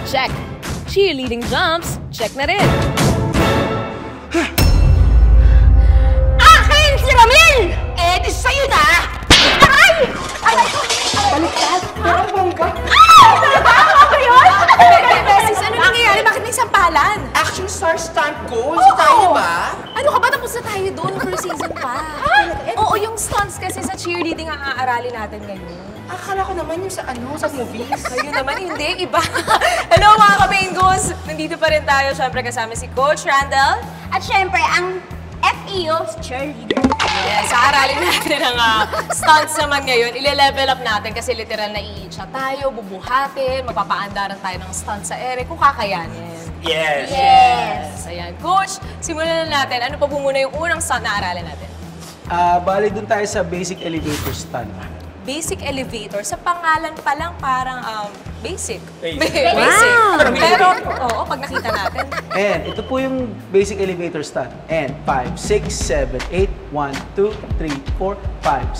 check. Cheerleading jumps, check na rin. Akin si Ramil! Eh, di sa'yo na! Ay! Baliktad? Pero bongga? Ano ba yun? Beses, ano nangyayari? Bakit may sampalan? Action star stunt goal? Si tayo ba? Ano ka ba? Tapos na tayo doon. First season pa. Oo, yung stunts kasi sa cheerleading ang aaralin natin ngayon. Akala ko naman yung sa movies. Ayun naman, hindi. Iba. Hello mga ka-Bengos! Nandito pa rin tayo. Siyempre kasama si Coach Randall. At syempre, ang FEO cheerleader. Yes, aralin natin ang stunts naman ngayon. Ile-level up natin kasi literal na i-chat tayo, bubuhatin, magpapaandaran tayo ng stunts sa ere kung kakayanin. Yes! Yes! Ayan. Coach, simulan na natin. Ano pa po muna yung unang stunt na aralin natin? Bali dun tayo sa basic elevator stunt. Basic elevator. Sa pangalan pa lang parang basic. Basic. Basic. Wow. Pero, oo, pag nakita natin. And ito po yung basic elevator stunt. And 5, 6, 7, 8, 1, 2, 3, 4, 5,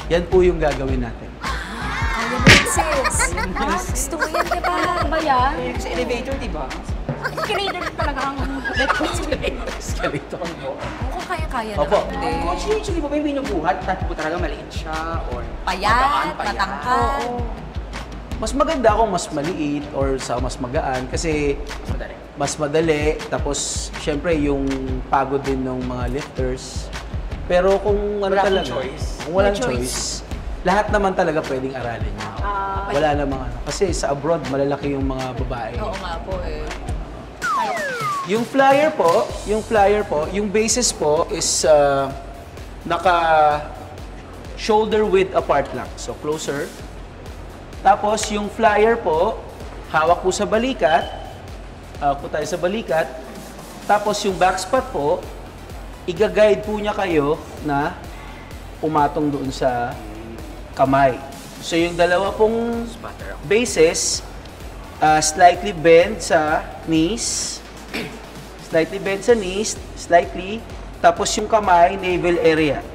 6. Yan po yung gagawin natin. Kaya mo yun, sis. Gusto mo yan, diba? Ba yan? Sa elevator, di ba? Cheerleader talaga ang Skeleton po. Mukhang kaya-kaya Opo. naman. Hindi. Coach, usually ba may binubuhat? Tapos po talaga maliit siya or Payat, payat. matangkad. Mas maganda kung mas maliit or sa mas magaan kasi Madali. mas madali. Tapos, syempre, yung pagod din ng mga lifters. Pero kung ano Wala talaga, akong choice. kung walang choice, lahat naman talaga pwedeng aralin niya. Wala namang ano. Kasi sa abroad, malalaki yung mga babae. Oo nga po eh. Yung flyer po, yung basis po is naka shoulder width apart lang. So, closer. Tapos, yung flyer po, hawak po sa balikat. Hawak po tayo sa balikat. Tapos, yung back spot po, i-guide po niya kayo na pumatong doon sa kamay. So, yung dalawa pong bases, slightly bend sa knees. Slightly bend sa knees, slightly. Tapos yung kamay, navel area.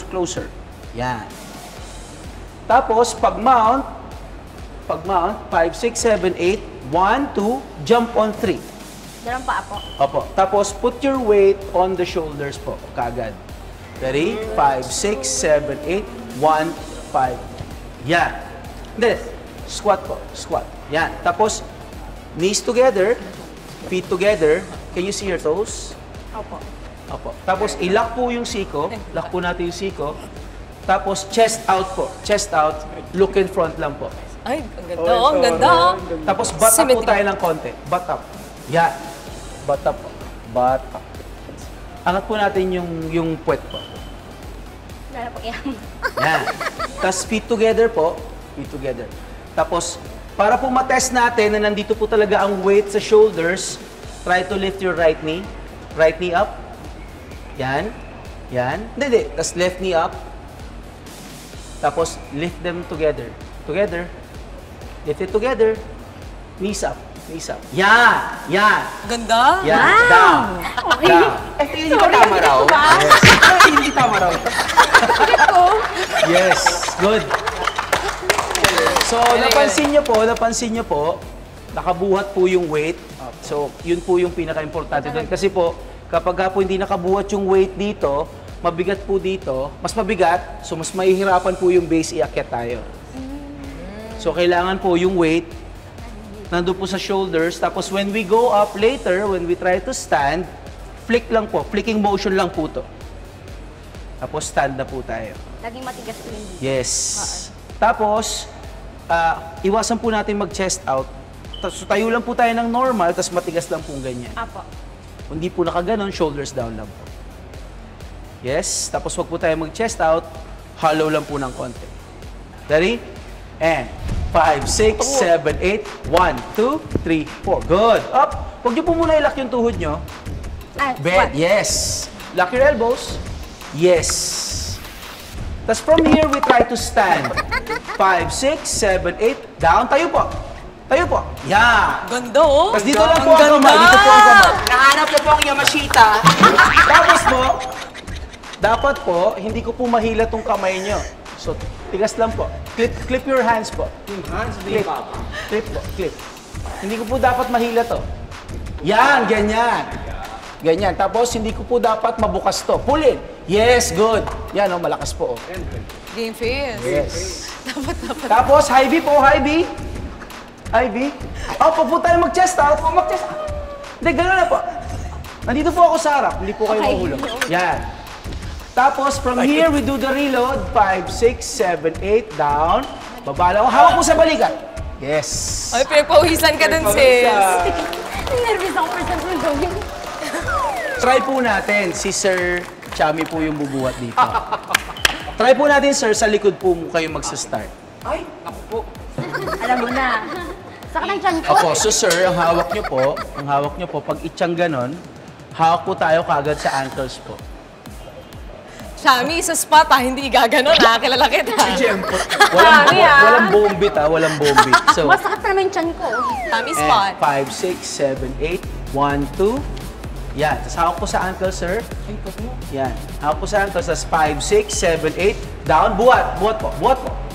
Closer. Yan. Tapos, pag-mount, 5, 6, 7, 8, 1, 2, jump on 3. Dalawang paa po. Opo. Tapos, put your weight on the shoulders po, kaagad. Ready? 5, 6, 7, 8, 1, 5. Yan. Then, squat po. Squat. Yan. Tapos, knees together, feet together. Can you see your toes? Opo. Opo. Tapos, i-lock po yung siko. Lock po natin yung siko. Tapos, chest out po. Chest out. Look in front lang po. Ay, ang ganda. Oh, ang ganda. Tapos, butt up po Symmetry. tayo ng konti. Butt up. Yan. Butt up po. Butt up. Angat po natin yung puwet po. Lala po yan. Yan. Tapos, feet together po. Feet together. Tapos, para po matest natin na nandito po talaga ang weight sa shoulders, try to lift your right knee. Right knee up. Yan. Yan. Hindi. Tapos left knee up. Tapos lift them together. Together. Lift it together. Knees up. Knees up. Yan. Yan. Ganda. Yan. Down. Down. Hindi ba tama raw? Yes. Hindi tama raw. Yes. Good. So, napansin niyo po, nakabuhat po yung weight. So, yun po yung pinaka-importante doon. Kasi po, kapag po hindi nakabuhat yung weight dito, mabigat po dito, mas mabigat, so mas mahihirapan po yung base iakyat tayo. So, kailangan po yung weight, nandun po sa shoulders. Tapos, when we go up later, when we try to stand, flick lang po, flicking motion lang po to. Tapos, stand na po tayo. Laging matigas po yung dito. Yes. Tapos, iwasan po natin mag-chest out. So, tayo lang po tayo ng normal, tapos matigas lang po ganyan. Apo. Hindi po nakaganon, shoulders down lang po. Yes. Tapos, wag po tayo mag-chest out, hollow lang po ng konti. Ready? And 5, 6, 7, 8, 1, 2, 3, 4. Good. Up. Huwag niyo po muna i-lock yung tuhod niyo. Bend. Yes. Lock your elbows. Yes. Tapos from here, we try to stand. 5, 6, 7, 8. Down. Tayo po. Tayo po. Yeah. Ganda oh. Tapos dito lang po ang kamay. Dito po ang kamay. Nahanap ko po ang Yamashita. Tapos po, dapat po, hindi ko po mahila tong kamay nyo. So, tigas lang po. Clip your hands po. Yung hands, Clip. Clip po, clip. Hindi ko po dapat mahila to. Yan, ganyan. Ganyan. Tapos, hindi ko po dapat mabukas to. Pull in. Yes, good. Yan, oh, malakas po. Oh. Game face. Yes. Tapos, high V po, high V. High V. Opo po tayo mag-chest out. Mag-chest out. Hindi, gano'n na po. Nandito po ako sa harap. Hindi po kayo mahulog. Yan. Tapos, from here, we do the reload. 5, 6, 7, 8, down. Babala ko. Hawak po sa balikat. Yes. Ay, pinagpawisan ka dun, sis. Nervous ako for some reason. Try po natin. Si Sir Chami po yung bubuhat dito. Try po natin, sir, sa likod po kayo magsa-start. Ay, ako po. Alam mo na. Saka ng tiyan ko. Opo, so sir, ang hawak nyo po, pag itsang ganon, hawak po tayo kagad sa ankles po. Shami, sa spot hindi gaganon ha. Kilala kita. Walang bombit walang bombit. So, Masakit na naman yung tiyan ko. Shami spot. 5, 6, 7, 8, 1, 2. Yan, tapos hawak po sa ankle, sir. Yan, hawak po sa ankle, tapos 5, 6, 7, 8, down, buhat po.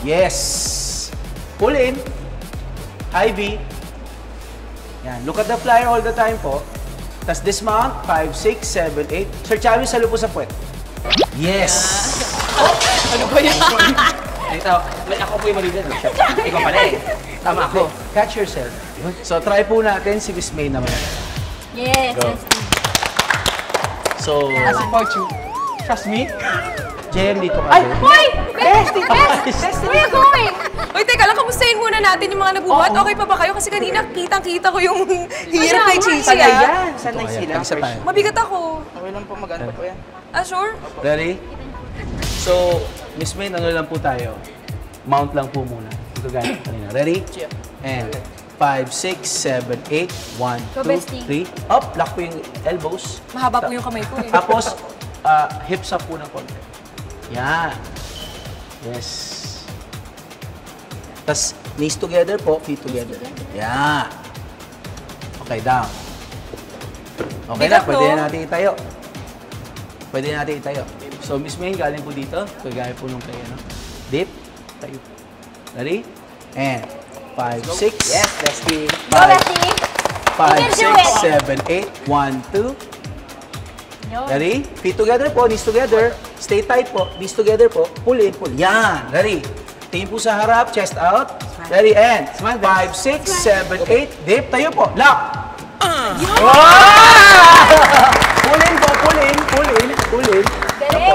Yes. Pull in. IV. Yan, look at the flyer all the time po. Tapos dismount, 5, 6, 7, 8. Sir Chami, salo po sa puwet. Yes. Ano ba yan? Ito, ako po yung maligan. Ikaw pala eh. Tama ako. Catch yourself. So, try po natin si Miss May naman. Yes, Go. yes. So, I support you. Trust me. Jem, dito ka. Hoy! Bestie! Bestie! Where you going? Uy, teka lang, kamustahin muna natin yung mga nabuhat. Okay pa ba kayo? Kasi kanina kitang-kita ko yung hirap kay Chichi. Sanay yan. Sanay Ayan, sila. tag-isa tayo. Mabigat ako. Okay lang po, mag-ano po yan. Ah, sure? Ready? So, Miss May, ano lang po tayo? Mount lang po muna. Ito gaya kanina. Ready? And 5, 6, 7, 8, 1, Go, 2, bestie. 3. Up, lock po yung elbows. Mahaba po yung kamay ko eh. Tapos, hips up po ng konti. Yan. Yes. Tapos, knees together po, feet together. Yan. Okay, down. Okay na, Bigat, pwede no? na natin itayo. Pwede na natin itayo. So, Miss May, galing po dito. Kagaya po nung kayo, no? Dip, tayo. Ready? And 5, 6. Yes, bestie. Go, Bestie! 5, You can do 6, 7, 8. 1, 2. Ready? Feet together po, knees together. Stay tight po, knees together po. Pull in, pull. Yan. Ready? Tingin po sa harap, chest out. Ready? And 5, 6, 7, 8. Dip, tayo po. Lock. Pull in po, pull in, pull in, pull in.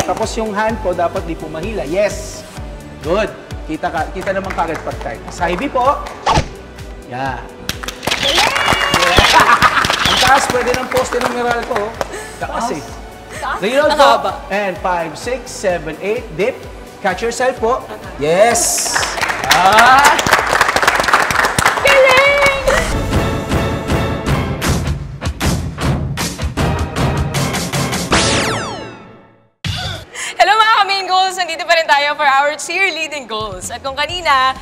Tapos yung hand po, dapat di po mahila. Yes. Good. Kita naman kagad pag tight. Side B po. Yan. Ang taas, pwede ng poste ng Meral ko. Taas eh. Reload po. And 5, 6, 7, 8. Dip. Catch yourself po. Yes. Hello mga ka-main goals! Nandito pa rin tayo for our cheerleading goals. At kung kanina,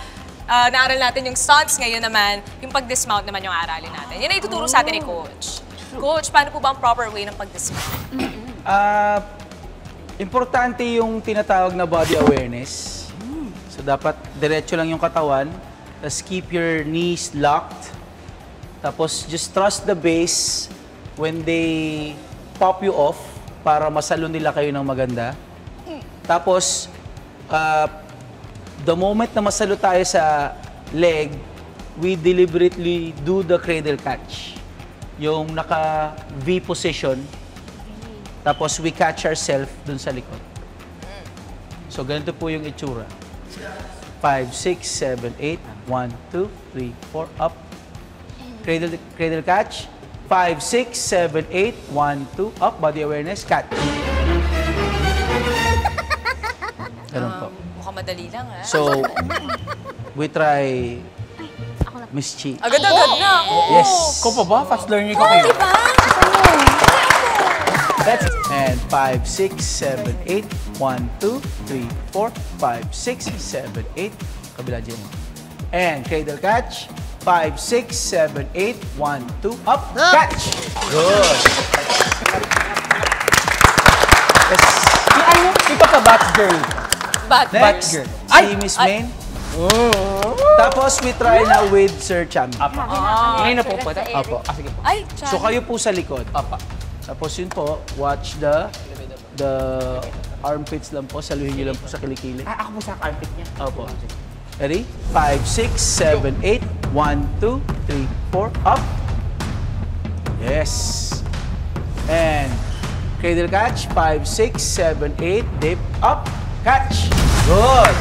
naaral natin yung stunts, ngayon naman, yung pag-dismount naman yung aralin natin. Yan ay ituturo sa atin ni Coach. Coach, paano po ba ang proper way ng pag-dismount? Importante yung tinatawag na body awareness. So, dapat diretso lang yung katawan. Tapos, keep your knees locked. Tapos, just trust the base when they pop you off para masalo nila kayo ng maganda. Tapos, the moment na masalo tayo sa leg, we deliberately do the cradle catch. Yung naka-V position. Tapos, we catch ourselves dun sa likod. So, ganito po yung itsura. 5, 6, 7, 8. 1, 2, 3, 4. Up. Cradle catch. 5, 6, 7, 8. 1, 2. Up. Body awareness. Catch. Ganun po. Mukhang madali lang, ha? So, we try Miss Chi. Agad-agad na! Oo. Yes. Ko pa ba? Fast learner ko kayo. That's and 5, 6, 7, 8. 1, 2, 3, 4, 5, 6, 7, 8. Kabila dyan. And cradle catch. 5, 6, 7, 8. 1, 2, up. Catch! Good. Yes. Yung ano, ikaw pa batch girl. Next, girl. si Miss Main. Tapos, we try na with Sir Cham. Apa. Ngayon na po po. Opo. Sige po. Ay, So, kayo po sa likod. Apa. Tapos yun po, watch the armpits lang po. Saluhin nyo lang po sa kilikili. Ako po sa armpit niya. Opo. Ready? 5, 6, 7, 8. 1, 2, 3, 4. Up. Yes. And cradle catch. 5, 6, 7, 8. Dip. Up. Catch. Good.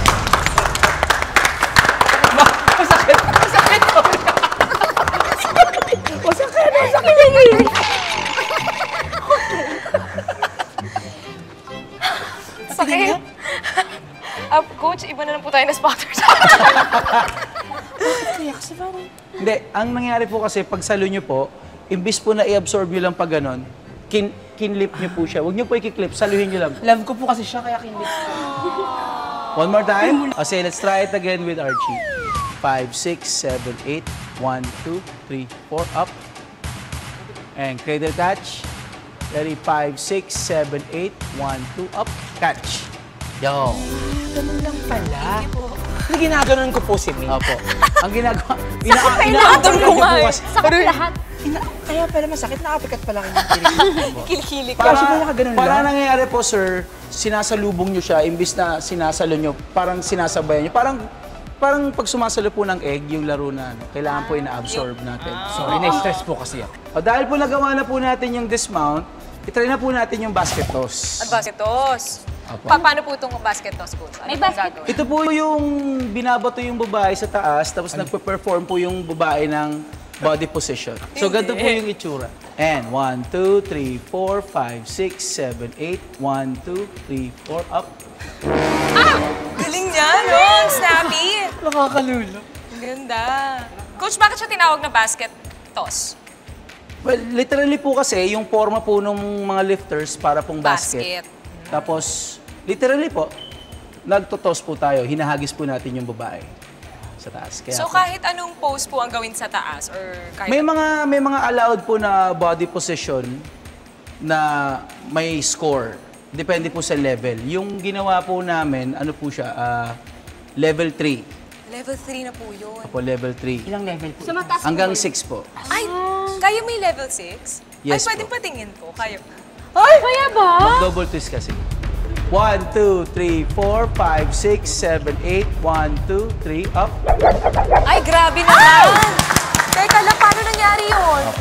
sakit. Coach, iba na lang po tayo na spotters. Hindi, ang nangyari po kasi pag salo nyo po, imbis po na i-absorb nyo lang pag ganon, kinlip nyo po siya. Huwag nyo po i-clip, saluhin nyo lang. Love ko po kasi siya, kaya kinlit. One more time. Okay, let's try it again with Archie. 5, 6, 7, 8. 1, 2, 3, 4. Up. And cradle catch. Ready? 5, 6, 7, 8. 1, 2. Up. Catch. Yo. Ganun lang pala. Hindi ginaganon ko po si May. Opo. Ang ginagawa, Inaatol ko nga eh. Sakit lahat. Kaya pala masakit, nakapikat pala yung Kilikili Para, Kasi pala ganun para lang. nangyayari po, sir, sinasalubong nyo siya, imbis na sinasalo nyo, parang sinasabayan nyo. Parang pag sumasalo po ng egg, yung laro na, kailangan po ina-absorb natin. Sorry, na-stress po kasi ako. Dahil po nagawa na po natin yung dismount, itry na po natin yung basket toss. At basket toss. Apo. Paano po itong basket toss, coach? Ano May pong basket gagawin? Ito po yung binabato yung babae sa taas, tapos nagpe-perform po yung babae ng body position. So, ganito po yung itsura. And 1, 2, 3, 4, 5, 6, 7, 8. 1, 2, 3, 4, up. Galing niya, no? Ang snappy. Nakakalulo. Ang ganda. Coach, bakit siya tinawag na basket toss? Well, literally po kasi, yung forma po ng mga lifters para pong Basket. basket. Tapos, literally po, nagtotoss po tayo, hinahagis po natin yung babae sa taas. Kaya So po, kahit anong pose po ang gawin sa taas or kahit may mga allowed po na body position na may score. Depende po sa level. Yung ginawa po namin, ano po siya, level 3. level 3 na po yun. Po, level 3. Ilang level po? Sa mataas Hanggang 6 po. Ay, kaya may level 6? Yes Ay, pwedeng po. patingin po. Kaya po. Ay, kaya ba? Double twist kasi. 1, 2, 3, 4, 5, 6, 7, 8. 1, 2, 3, up. Ay, grabe naman! Teka lang, paano nangyari yun? Oh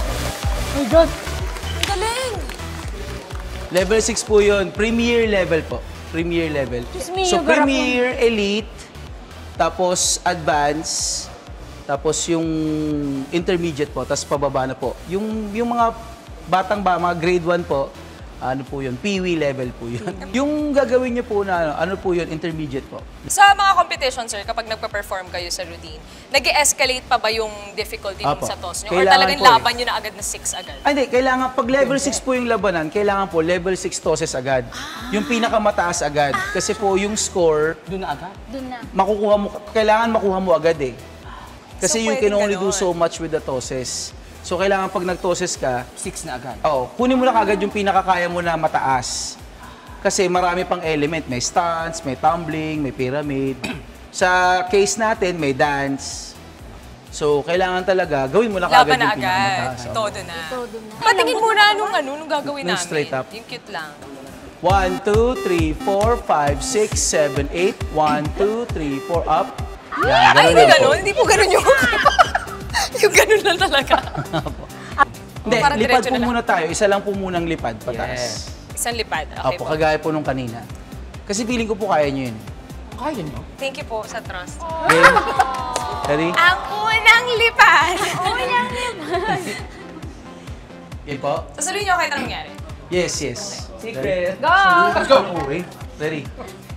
my God! Ang galing! Level 6 po yun. Premier level po. Premier level. me, So, yung garap Premier, Elite, tapos Advance, tapos yung Intermediate po, tapos pababa na po. Yung mga mga grade 1 po, ano po yun, Peewee level po yun. Yung gagawin niyo po na, ano po yun, Intermediate po. Sa mga competition, sir, kapag nagpa-perform kayo sa routine, nag-escalate pa ba yung difficulty Apo. sa toss nyo? Or Kailangan talagang po eh. laban nyo na agad na 6 agad? Ay, hindi. Kailangan, pag level 6 po yung labanan, kailangan po level 6 tosses agad. Yung pinakamataas agad. Kasi po yung score, Doon na agad. Doon na. makukuha mo, kailangan makuha mo agad eh. Kasi So, you can pwedeng only do ganon. so much with the tosses. So, kailangan pag nag-tosses ka, 6 na agad. kunin mo na kagad yung pinakakaya mo na mataas. Kasi marami pang element. May stunts, may tumbling, may pyramid. Sa case natin, may dance. So, kailangan talaga, gawin mo na kagad Laban na yung agad. pinakamataas. Todo na. Todo na. Patingin muna nung gagawin Nung namin. straight up. Yung cute lang. 1, 2, 3, 4, 5, 6, 7, 8. 1, 2, 3, 4, up. Yan, Ay, hindi lang po. ganun. Hindi po ganun yung... yung ganun lang talaga. Hindi, Parang lipad diretso po na lang. muna tayo. Isa lang po munang lipad, pataas. Yes. Isang lipad. Okay Opo, po. kagaya po nung kanina. Kasi feeling ko po kaya nyo yun. Kaya nyo? Thank you po sa trust. Okay? Ready? Ang unang lipad! Okay po? Sasaluhin niyo kahit anong nangyari. Yes, yes. Secret. Go! Let's go! Okay. Ready?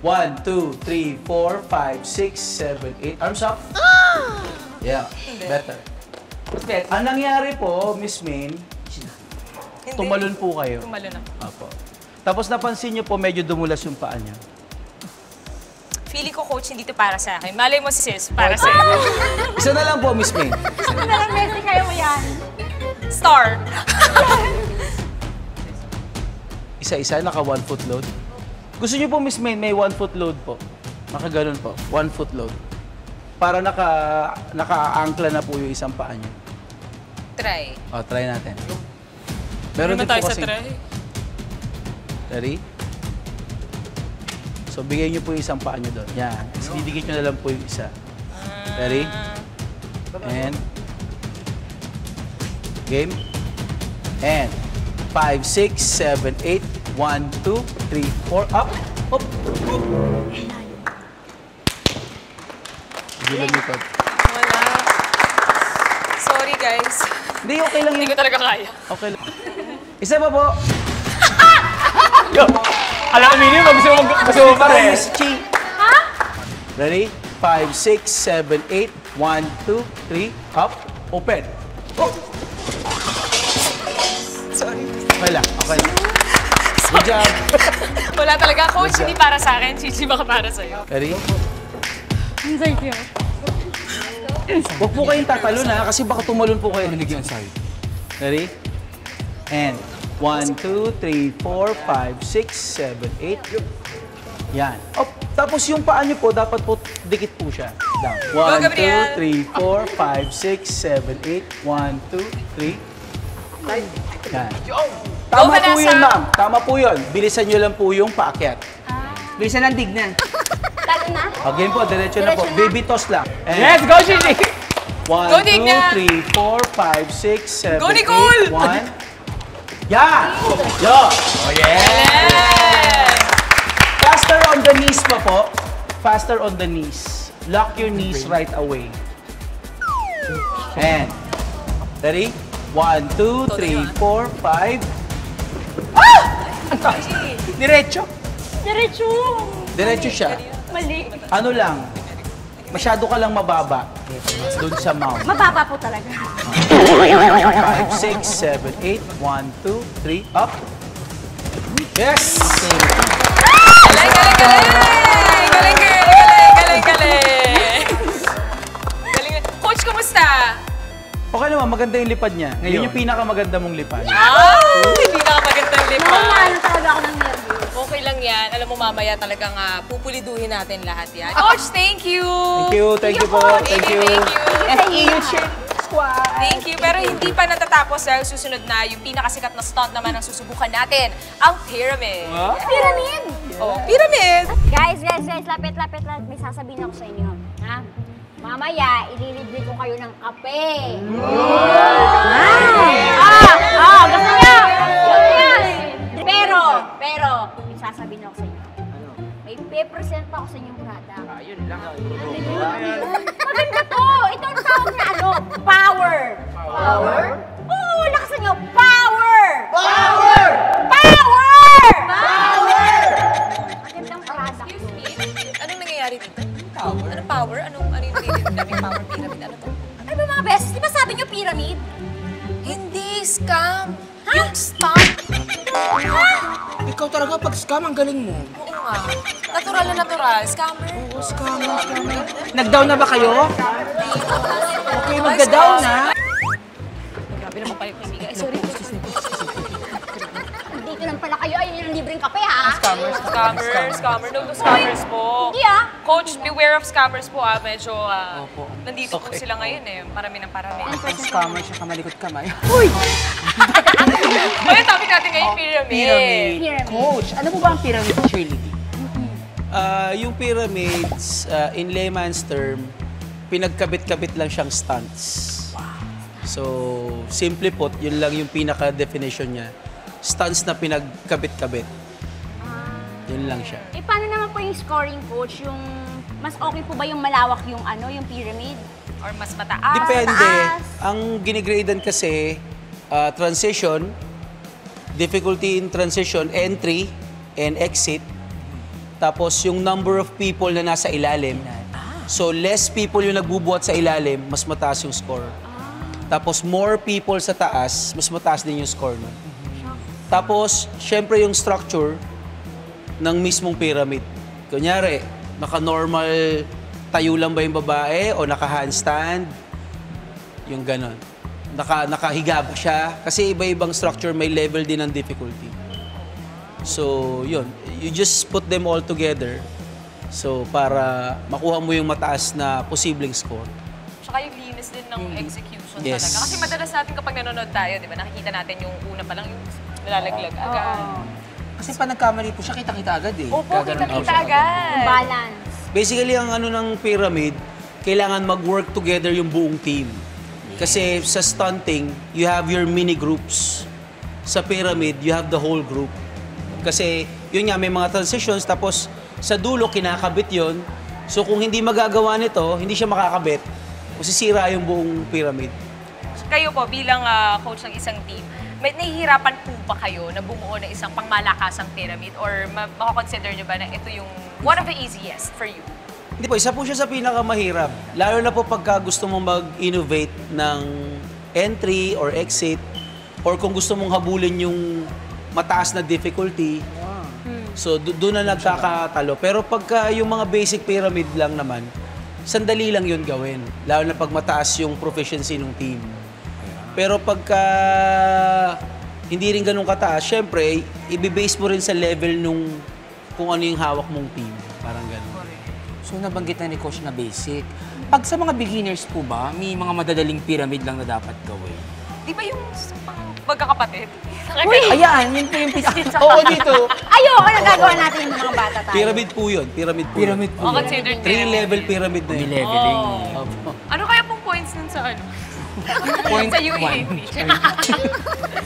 1, 2, 3, 4, 5, 6, 7, 8. Arms up. Yeah, better. Bet. Ang nangyari po, Miss Main, Hindi. tumalon po kayo. Tumalon na. Apo. Tapos napansin niyo po, medyo dumulas yung paa niya. Feeling ko, coach, hindi to para sa akin. Malay mo si sis, para sa Isa na lang po, Miss Main. Ano na lang, Messi, kaya mo yan. Star. Isa-isa, naka 1 foot load. Gusto niyo po, Miss Main, may 1 foot load po. Nakaganon po. 1 foot load. Para naka-ankla na po yung isang paa nyo. Try. O, try natin. Meron din tayo po sa kasing- try. Ready? So, bigay nyo po yung isang paa nyo doon. Yan. Tapos didikit nyo na lang po yung isa. Ready? And... Game. And 5, 6, 7, 8, 1, 2, 3, 4, up, up, up. Hindi lumipad. Wala. Sorry, guys. Hindi, okay lang Hindi yun. ko talaga kaya. Okay lang. Isa pa po. Alam mo, Mini, gusto mo pa rin. Miss Chi. Ready? 5, 6, 7, 8, 1, 2, 3, up, open. Oh. Sorry. Okay lang, okay lang. Good job. Wala talaga. Coach, hindi para sa akin. Chichi, baka para sa'yo. Ready? Huwag po kayong tatalon ha, kasi baka tumalon po kayo. Ready? And 1, 2, 3, 4, 5, 6, 7, 8. Yan. Oh, tapos yung paa nyo po, dapat po dikit po siya. Down. 1, Gabriel. 2, 3, 4, 5, 6, 7, 8. 1, 2, 3. Yan. Tama Go, po Vanessa. yun, ma'am. Tama po yun. Bilisan nyo lang po yung paakyat. Bilisan ng dignan. Lalo na? Again po, diretso na po. Diretso na. Baby toss lang. And Yes, go, Gigi! 1, Go, 2, Digna. 3, 4, 5, 6, 7, Go, Nicole. 8, 1. Yeah! Yo! Oh, yeah! Faster on the knees pa po. Faster on the knees. Lock your knees right away. And, ready? 1, 2, 3, 4, 5. Diretso. Diretso! Diretso siya. Mali. Ano lang, masyado ka lang mababa. Doon sa mount. Mababa po talaga. 5, 6, 7, 8. 1, 2, 3, up. Yes! Galing, galing, galing! Galing, galing, galing, galing, galing! Galing. Coach, kumusta? Okay naman, maganda yung lipad niya. Yun yung pinakamaganda mong lipad. Hindi na magandang lipa. Naman talaga ako ng nervous. Okay lang yan. Alam mo, mamaya talagang pupuliduhin natin lahat yan. Coach, thank you! Thank you po. Thank you. FEU cheer squad. Thank you. Pero hindi pa natatapos dahil susunod na yung pinakasikat na stunt naman ang susubukan natin, ang pyramid. Pyramid! Oh, pyramid! Guys, lapit. May sasabihin ako sa inyo. Ha? Mamaya, ililibre ko kayo ng kape. Gusto niyo? Pero, may sasabihin ako sa inyo. May pe-present ako sa inyong product. Ayun lang. Maganda to! Ito ang tawag na ano? Power! Power? Oo, lakasan nyo! Power! Power! Power! Power! Magandang product. Excuse me? Anong nangyayari dito? Power? Anong power? Anong yung nililip namin power pyramid? Ano to? Ano ba mga beses? Di ba sabi nyo pyramid? Hindi, scam. Yung stunt. Ikaw talaga pag scam, ang galing mo. Oo nga. Natural na natural. Scammer. Oo, scam. Nag-down na ba kayo? Okay, magda-down na. Grabe naman pala yung kaibigan. Sorry. Dito lang pala kayo. Ayun yung libreng kape, ha? Scammer. No, scammers po. Hindi, ah. Coach, beware of scammers po ah. Medyo nandito po sila ngayon eh. Parami ng parami. Scammer siya, kamalikot kamay. Ngayon, topic natin ngayon, pyramid. Pyramid. Coach, ano po ba ang pyramid cheerleading? Yung pyramids, in layman's term, pinagkabit-kabit lang siyang stunts. So, simply put, yun lang yung pinaka-definition niya. Stunts na pinagkabit-kabit. Yun lang siya. Eh, paano naman po yung scoring, coach? Yung mas okay po ba yung malawak yung ano, yung pyramid? Or mas mataas. Depende. taas. Ang ginigradean kasi, transition, difficulty in transition, entry, and exit. Tapos yung number of people na nasa ilalim. So less people yung nagbubuhat sa ilalim, mas mataas yung score. Tapos more people sa taas, mas mataas din yung score nun. Tapos, syempre yung structure ng mismong pyramid. Kunyari, naka-normal tayo lang ba yung babae o naka-handstand? Yung ganon. Nakahiga ba siya? Kasi iba-ibang structure, may level din ng difficulty. So, yun. You just put them all together. So, para makuha mo yung mataas na posibleng score. Tsaka yung linis din ng execution Yes. talaga. Kasi madalas natin kapag nanonood tayo, di ba, nakikita natin yung una pa lang yung nalalaglag agad. Kasi pa nagkamali po siya, kita-kita agad eh. Opo, Gaganon po kita-kita siya. agad. Balance. Basically, ang ano ng pyramid, kailangan mag-work together yung buong team. Kasi sa stunting, you have your mini groups. Sa pyramid, you have the whole group. Kasi yun nga, may mga transitions, tapos sa dulo, kinakabit yun. So kung hindi magagawa nito, hindi siya makakabit, masisira yung buong pyramid. Kayo po, bilang coach ng isang team, may nahihirapan po ba kayo na bumuo ng isang pangmalakasang pyramid? Or makakonsider nyo ba na ito yung one of the easiest for you? Hindi po, isa po siya sa pinakamahirap. Lalo na po pagka gusto mong mag-innovate ng entry or exit, or kung gusto mong habulin yung mataas na difficulty, so doon na nagkakatalo. Pero pagka yung mga basic pyramid lang naman, sandali lang yun gawin. Lalo na pag mataas yung proficiency ng team. Pero pagka hindi rin ganun kataas, syempre, i-base mo rin sa level nung kung ano yung hawak mong team. Parang ganun. So nabanggit na ni Coach na basic. Pag sa mga beginners po ba, may mga madadaling pyramid lang na dapat gawin? Di ba yung magkakapatid? Ayan, yun po yung Oo, dito. Ayoko, nagagawa natin yung mga bata tayo. Pyramid po yun. Pyramid po. Pyramid yun. po. Considered 3-level pyramid na yun. Leveling. Opo. Ano kaya pong points nun sa ano? Point Sa UAP.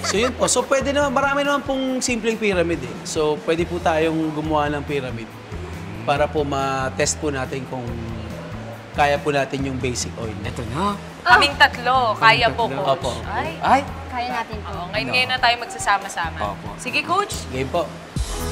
So yun po. So pwede naman, marami naman pong simpleng pyramid eh. So pwede po tayong gumawa ng pyramid para po ma-test po natin kung kaya po natin yung basic oil. Ito na. Kaming tatlo, kaya po, tatlo. coach. Opo. Ay, Ay, Kaya natin to. oo, ngayon na tayo magsasama-sama. Opo. Sige, coach. Game po.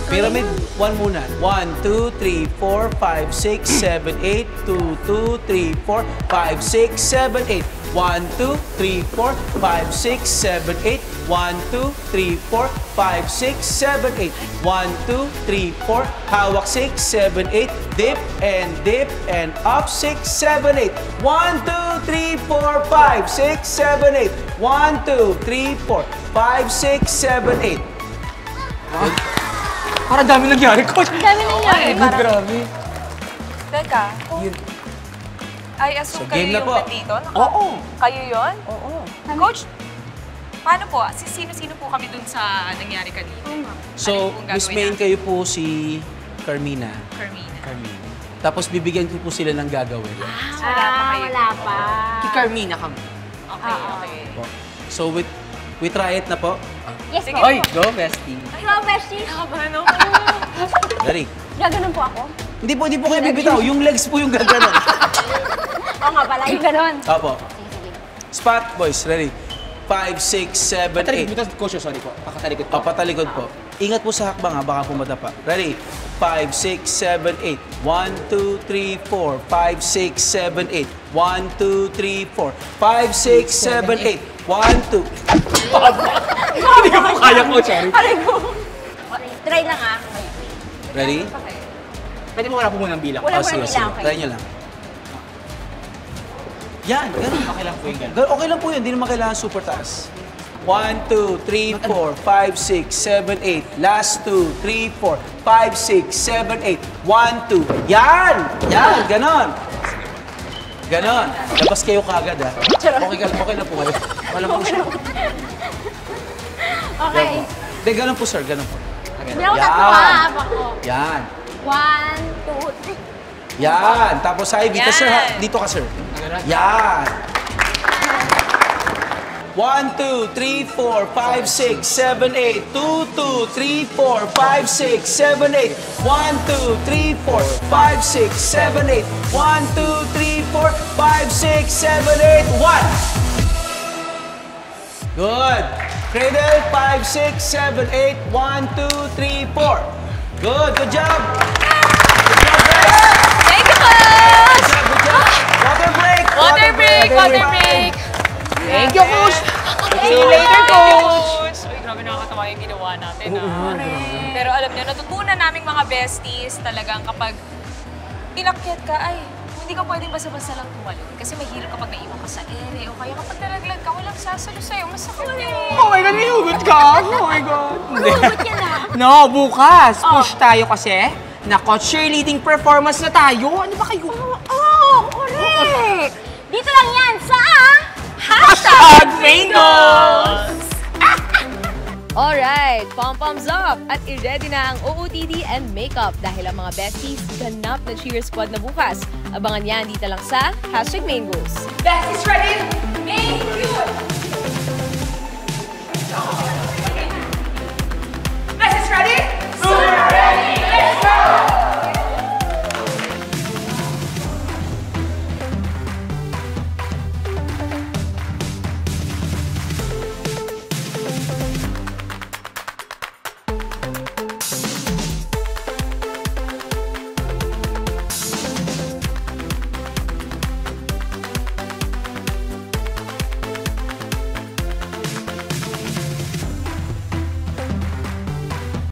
Pyramid 1 muna. 1, 2, 3, 4, 5, 6, 7, 8. 2, 2, 3, 4, 5, 6, 7, 8. 1, 2, 3, 4, 5, 6, 7, 8. 1, 2, 3, 4, 5, 6, 7, 8. 1, 2, 3, 4. Hawak 6, 7, 8. Dip and up 6, 7, 8. 1, 2, 3, 4, 5, 6, 7, 8. 1, 2, 3, 4, 5, 6, 7, 8. parang dami nangyari, Coach. Dami nangyari. Grabe. Teka, I assume So, kayo game na yung po. nandito? Oo. Kayo yun? Oo. Coach, paano po? Sino-sino po kami dun sa nangyari kanina? So, Ano yung Miss gagawin Main, natin? kayo po si Carmina. Carmina. Tapos bibigyan ko po sila ng gagawin. Wala pa kayo. Wala pa. Kay Carmina kami. Okay. Po. So, we try it na po. Yes Sige. po. Oy, go, bestie. Ikaw, Bestie. Ano? Ready? Gaganon po ako. Hindi po kayo bibitaw. Yung legs po yung gaganon. Oo nga pala, yung ganon. Opo. Sige, sige. Spot, boys. Ready? 5, 6, 7, 8. Coach, sorry po. Pakatalikod po. Papatalikod po. Ingat po sa hakbang ha, baka pumata pa. Ready? 5, 6, 7, 8. 1, 2, 3, 4. 5, 6, 7, 8. 1, 2, 3, 4. 5, 6, 7, 8. 1, 2. Hindi ko po kaya, Coach. Sorry. Try lang ah. Ready? Pwede mo wala po muna ng bilang. Wala Oh, po sige, ng sige. bilang. Try nyo lang. Yan, ganun. Okay lang po yung gano'n. Okay lang po yun, hindi naman kailangan super taas. 1, 2, 3, 4, 5, 6, 7, 8. Last 2, 3, 4, 5, 6, 7, 8. 1, 2. Yan! Yan, ganon. Ganon. Labas kayo kagad ha. Okay lang po kayo. Okay lang po siya. Okay. Hindi, ganon po sir, ganon po. Bilang ko tatlo ah. Ako. Yan. 1, 2, 3. Yan. Tapos sa Ivy, Yan. sir, ha? Dito ka sir. Yan. 1, 2, 3, 4, 5, 6, 7, 8. 2, 2, 3, 4, 5, 6, 7, 8. 1, 2, 3, 4, 5, 6, 7, 8. 1, 2, 3, 4, 5, 6, 7, 8. 1. Good. Cradle, 5, 6, 7, 8. 1, 2, 3, 4. Good. Good job. Thank you, coach! Good job. Water break. Water break! Thank you, Coach. See you later, coach! Uy, grabe nakakatawa yung ginawa natin. Pero alam niyo, natutunan naming mga besties talagang kapag inakyat ka, ay, hindi ka pwedeng basta-basta lang tumalon. Kasi mahirap kapag naiwan ka sa ere o kaya kapag nalaglag ka, walang sasalo sa'yo. Masakit yun. Oh my God, nihugot ka? Oh my God. Hugot yan ah. No, bukas. Push tayo kasi. Nako, cheerleading performance na tayo. Ano ba kayo? Correct! Dito lang yan sa... Hashtag Main Goals! Alright, pom-poms up! At i-ready na ang OOTD and makeup dahil ang mga besties ganap na cheer squad na bukas. Abangan yan dito lang sa Hashtag Main Goals. Besties ready? Main Goals!